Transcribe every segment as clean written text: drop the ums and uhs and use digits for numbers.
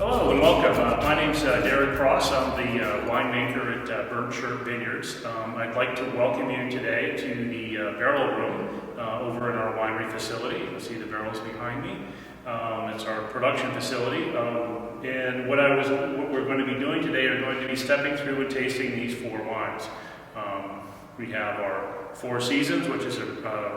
Hello and welcome. My name's Derek Cross. I'm the winemaker at Burntshirt Vineyards. I'd like to welcome you today to the barrel room over in our winery facility. You can see the barrels behind me. It's our production facility. And what we're going to be doing today are going to be stepping through and tasting these four wines. We have our Four Seasons, which is a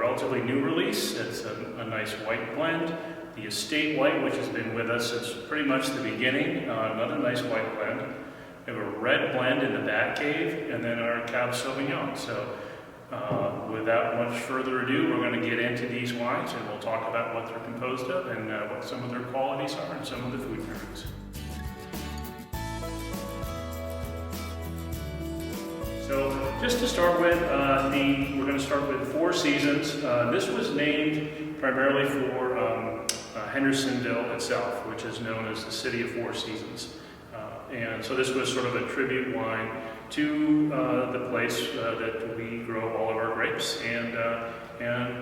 relatively new release. It's a nice white blend. The Estate White, which has been with us since pretty much the beginning, another nice white blend. We have a red blend in the Bat Cave, and then our Cab Sauvignon. So without much further ado, we're going to get into these wines, and we'll talk about what they're composed of and what some of their qualities are and some of the food pairings. So just to start with, we're going to start with Four Seasons. This was named primarily for Hendersonville itself, which is known as the City of Four Seasons. And so this was sort of a tribute wine to the place that we grow all of our grapes and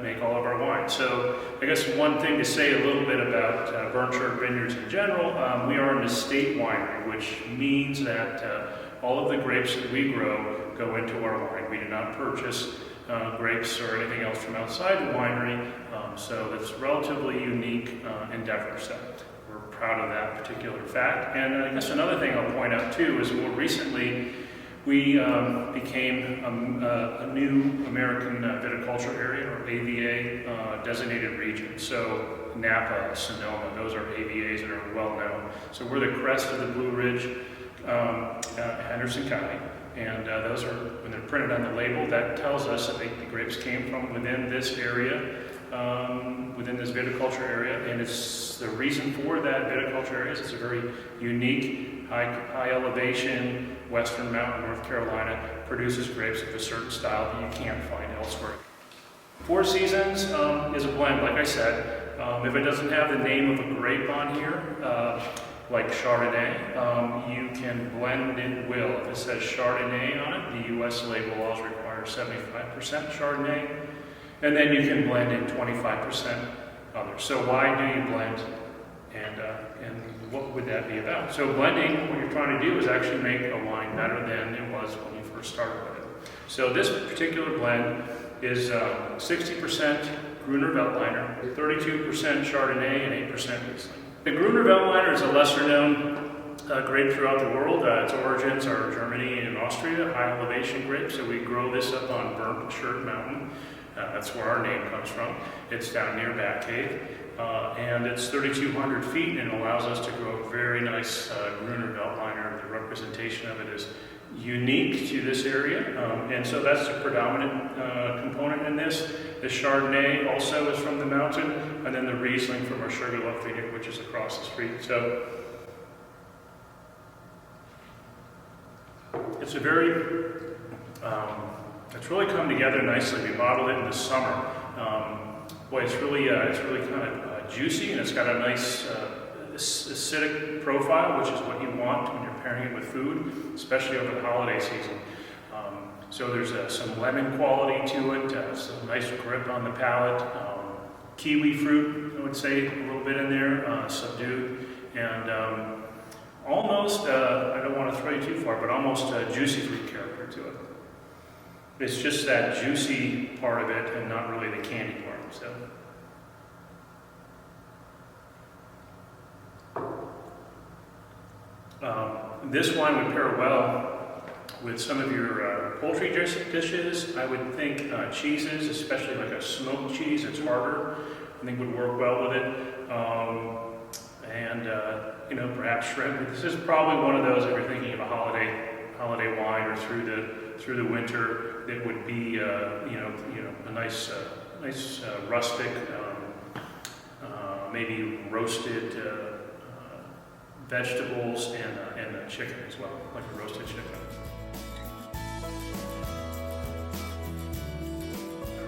make all of our wine. So I guess one thing to say a little bit about Burntshirt Vineyards in general, we are an estate winery, which means that all of the grapes that we grow go into our wine. We do not purchase grapes or anything else from outside the winery, so that's relatively unique endeavor. So we're proud of that particular fact. And I guess another thing I'll point out too is more recently we became a new American viticulture area, or AVA designated region. So Napa, Sonoma, those are AVAs that are well known. So we're the crest of the Blue Ridge, Henderson County. And those are, when they're printed on the label, that tells us that the grapes came from within this area, within this viticulture area. And it's the reason for that viticulture area is it's a very unique, high elevation, western mountain, North Carolina, produces grapes of a certain style that you can't find elsewhere. Four Seasons is a blend, like I said. If it doesn't have the name of a grape on here, like Chardonnay, you can blend in will. If it says Chardonnay on it, the U.S. label laws require 75% Chardonnay, and then you can blend in 25% others. So why do you blend, and what would that be about? So blending, what you're trying to do is actually make a wine better than it was when you first started with it. So this particular blend is 60% Gruner Veltliner, 32% Chardonnay, and 8% Riesling. The Gruner Veltliner is a lesser-known grape throughout the world. Its origins are Germany and Austria, high elevation grape. So we grow this up on Burntshirt Mountain. That's where our name comes from. It's down near Bat Cave, and it's 3,200 feet, and it allows us to grow a very nice Gruner Veltliner. The representation of it is unique to this area, and so that's the predominant component in this. The Chardonnay also is from the mountain, and then the Riesling from our Sugarloaf vineyard, which is across the street. So it's a very, it's really come together nicely. We bottled it in the summer. Boy, it's really kind of juicy, and it's got a nice acidic profile, which is what you want when you're pairing it with food, especially over the holiday season. So there's some lemon quality to it, some nice grip on the palate, kiwi fruit, I would say, a little bit in there, subdued, and almost, I don't want to throw you too far, but almost a juicy fruit character to it. It's just that juicy part of it and not really the candy part. So. This wine would pair well with some of your poultry dishes. I would think cheeses, especially like a smoked cheese, it's harder. I think would work well with it. And perhaps shrimp. This is probably one of those, if you're thinking of a holiday wine or through the winter, that would be a nice rustic, maybe roasted vegetables and chicken as well, like a roasted chicken.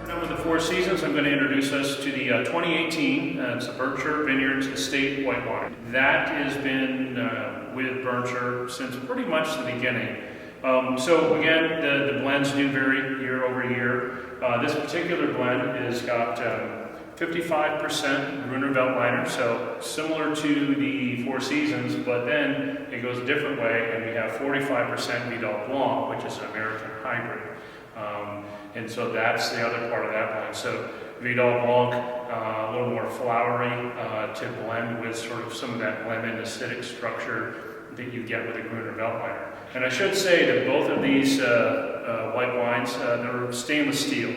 Now with the Four Seasons, I'm going to introduce us to the 2018, it's the Burntshirt Vineyards Estate White Wine. That has been with Burntshirt since pretty much the beginning. So again, the blends do vary year over year. This particular blend has got 55% Gruner Veltliner, so similar to the Four Seasons, but then it goes a different way, and we have 45% Vidal Blanc, which is an American hybrid. And so that's the other part of that blend. So Vidal Blanc, a little more flowery to blend with sort of some of that lemon acidic structure that you get with a Gruner Veltliner. And I should say that both of these white wines, they're stainless steel.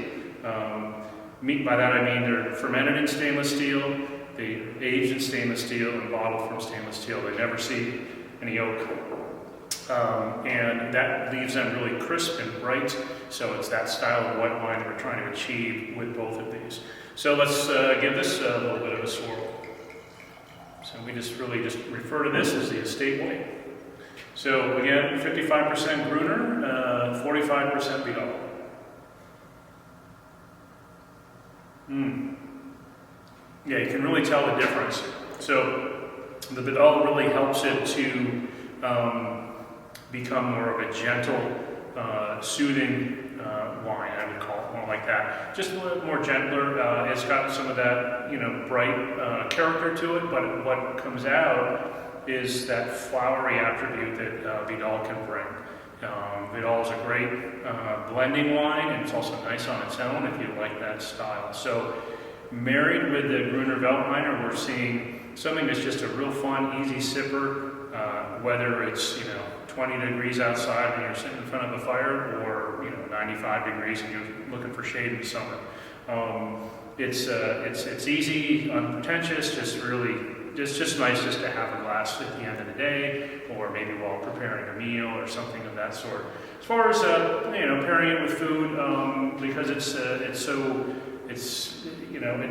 By that I mean they're fermented in stainless steel, they aged in stainless steel, and bottled from stainless steel. They never see any oak. And that leaves them really crisp and bright. So it's that style of white wine we're trying to achieve with both of these. So let's give this a little bit of a swirl. So we just refer to this as the estate white. So again, 55% Gruner, 45% Vidal. Yeah, you can really tell the difference. So the Vidal really helps it to become more of a gentle, soothing wine, I would call it more like that. Just a little more gentler. It's got some of that, bright character to it, but what comes out is that flowery attribute that Vidal can bring. Vidal is a great blending wine, and it's also nice on its own if you like that style. So married with the Gruner Veltliner, we're seeing something that's just a real fun, easy sipper, whether it's 20 degrees outside and you're sitting in front of a fire, or 95 degrees and you're looking for shade in the summer. It's easy, unpretentious, it's just nice just to have a glass at the end of the day, or maybe while preparing a meal or something of that sort. As far as pairing it with food, because it's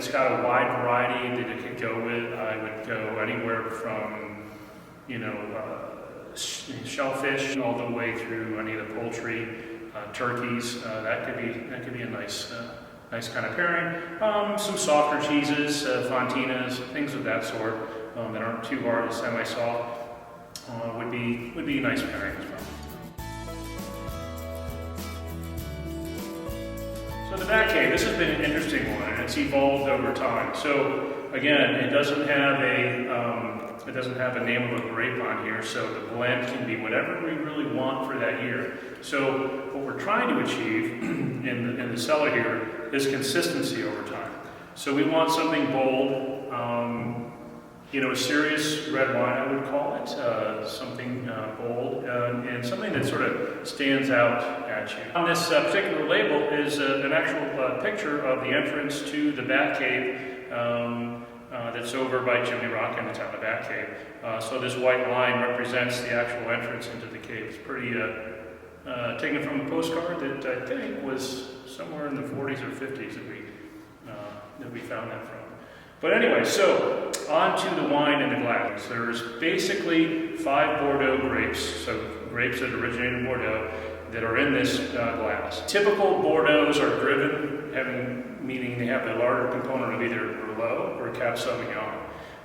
got a wide variety that it could go with. I would go anywhere from shellfish all the way through any of the poultry, turkeys. That could be a nice kind of pairing. Some softer cheeses, fontinas, things of that sort that aren't too hard, semi-soft, would be a nice pairing as well. So the Bat Cave, this has been an interesting one, and it's evolved over time. So again, it doesn't have a name of a grape on here, so the blend can be whatever we really want for that year. So what we're trying to achieve in the cellar here is consistency over time. So we want something bold, a serious red wine, I would call it, something bold, and something that sort of stands out at you. On this particular label is an actual picture of the entrance to the Bat Cave that's over by Chimney Rock in the town of Bat Cave. So this white line represents the actual entrance into the cave. It's pretty taken from a postcard that I think was somewhere in the 40s or 50s that we found that from. But anyway, so on to the wine in the glass. There's basically 5 Bordeaux grapes, so grapes that originate in Bordeaux, that are in this glass. Typical Bordeaux are driven, meaning they have a larger component of either Merlot or Cab Sauvignon.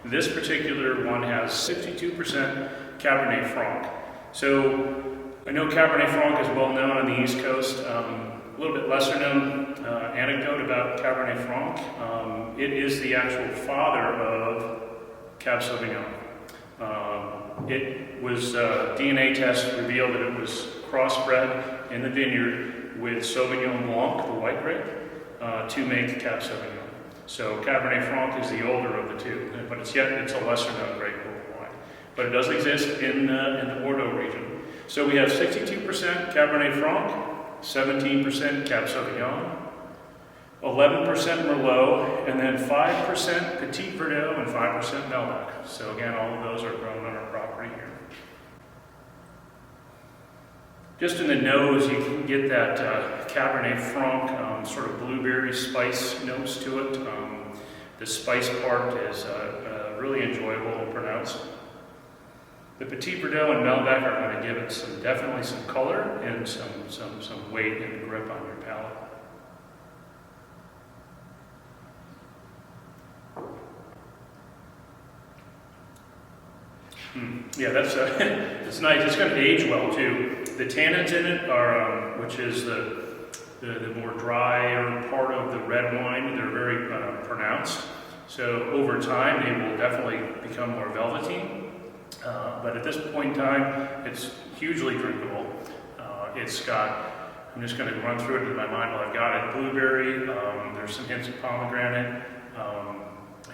This particular one has 62% Cabernet Franc. So I know Cabernet Franc is well known on the East Coast. A little bit lesser known anecdote about Cabernet Franc. It is the actual father of Cab Sauvignon. It was DNA test revealed that it was crossbred in the vineyard with Sauvignon Blanc, the white grape, to make Cab Sauvignon. So Cabernet Franc is the older of the two, but it's a lesser known grape wine. But it does exist in the Bordeaux region. So we have 62% Cabernet Franc, 17% Cab Sauvignon, 11% Merlot, and then 5% Petit Verdot and 5% Malbec. So again, all of those are grown on our property here. Just in the nose, you can get that Cabernet Franc sort of blueberry spice notes to it. The spice part is really enjoyable and pronounced. The Petit Verdot and Malbec are going to give it definitely some color and some weight and grip on your palate. Yeah, it's nice. It's going to age well too. The tannins in it are, which is the the more drier part of the red wine, they're very pronounced. So over time, they will definitely become more velveteen. But at this point in time, it's hugely drinkable. It's got, I'm just going to run through it in my mind while I've got it. Blueberry, there's some hints of pomegranate,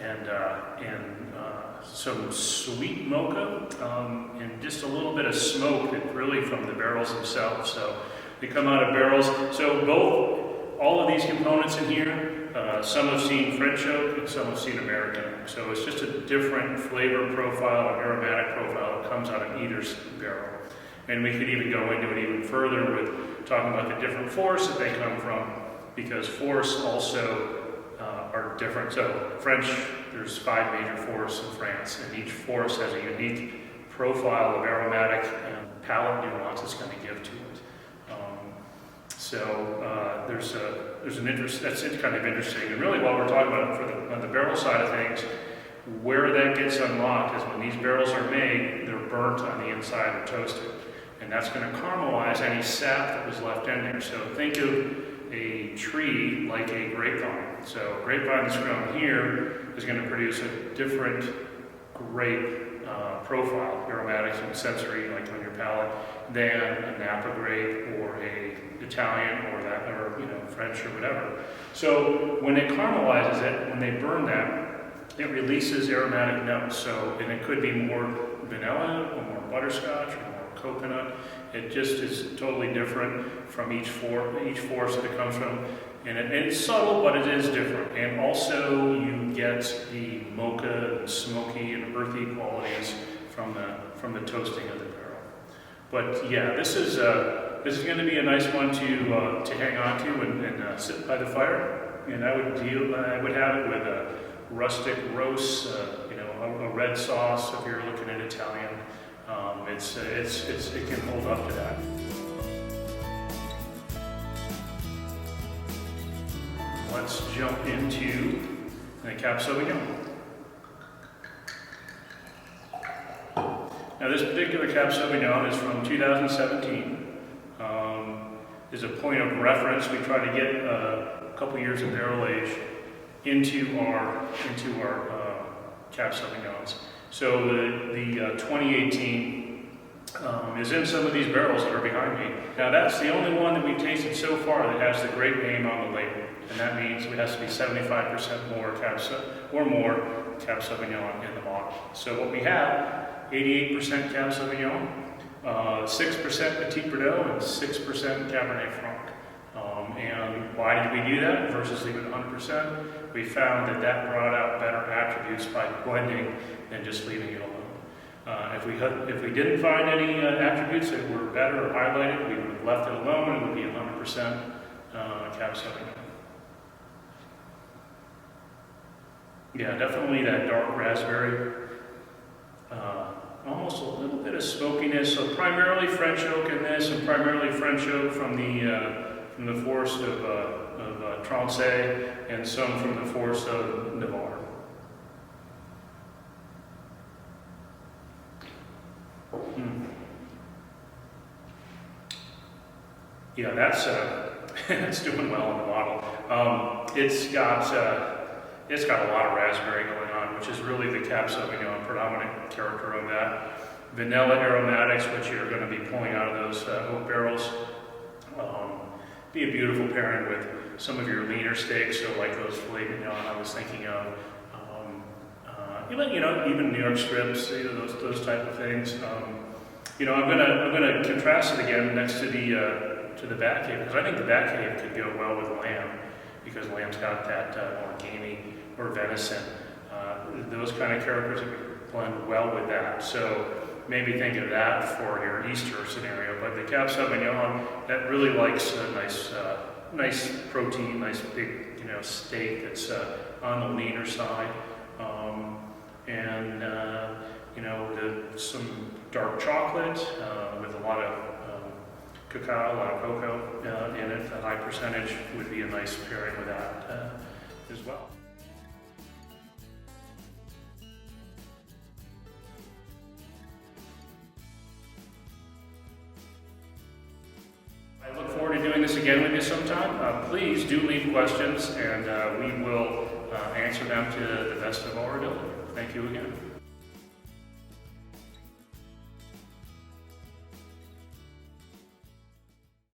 and some sweet mocha, and just a little bit of smoke that really from the barrels themselves. So they come out of barrels. So all of these components in here, some have seen French oak and some have seen American oak. So it's just a different flavor profile, an aromatic profile that comes out of either barrel. And we could even go into it even further with talking about the different forests that they come from, because forests also are different. So French, there's 5 major forests in France, and each forest has a unique profile of aromatic and palate nuance it's going to give to it. There's an interest, that's kind of interesting. And really what we're talking about on the barrel side of things, where that gets unlocked is when these barrels are made, they're burnt on the inside or toasted. And that's going to caramelize any sap that was left in there. So think of a tree like a grapevine. So grapevine that's grown here is going to produce a different grape profile, aromatics and sensory, like on your palate, than a Napa grape or a Italian or French or whatever. So when it caramelizes it, when they burn that, it releases aromatic notes. So, and it could be more vanilla or more butterscotch or more coconut. It just is totally different from each forest that it comes from. And it's subtle, but it is different. And also you get the mocha, smoky, and earthy qualities from the toasting of the barrel. But yeah, this is going to be a nice one to hang on to and sit by the fire. And I would have it with a rustic roast, a red sauce if you're looking at Italian. It can hold up to that. Let's jump into the Cab Sauvignon. Now this particular Cab Sauvignon is from 2017. Is a point of reference. We try to get a couple years of barrel age into our Cab Sauvignons. So the 2018 is in some of these barrels that are behind me. Now that's the only one that we've tasted so far that has the grape name on the label. And that means it has to be 75% more Cab Sauvignon in the bottle. So what we have, 88% Cab Sauvignon, 6% Petit Verdot, and 6% Cabernet Franc. And why did we do that versus leave it 100%? We found that brought out better attributes by blending than just leaving it alone. If we didn't find any attributes that were better or highlighted, we would have left it alone and it would be 100% Cab Sauvignon. Yeah, definitely that dark raspberry. Almost a little bit of smokiness. So primarily French oak in this, and primarily French oak from the forest of Trancé, and some from the forest of Navarre. Yeah, that's it's doing well in the bottle. It's got a lot of raspberry going on, which is really the Cab Sauvignon predominant character of that. Vanilla aromatics, which you're going to be pulling out of those oak barrels. Be a beautiful pairing with some of your leaner steaks, so like those filet mignon I was thinking of. Even New York strips, those type of things. I'm gonna contrast it again next to the Bat Cave, because I think the Bat Cave could go well with lamb, because lamb's got that more gamey or venison. Those kind of characters would blend well with that. So maybe think of that for your Easter scenario. But the Cab Sauvignon, that really likes a nice protein, nice big steak that's on the leaner side, some dark chocolate with a lot of cacao, a lot of cocoa in it. A high percentage would be a nice pairing with that as well. I look forward to doing this this again with you sometime, please do leave questions, and we will answer them to the best of our ability. Thank you again.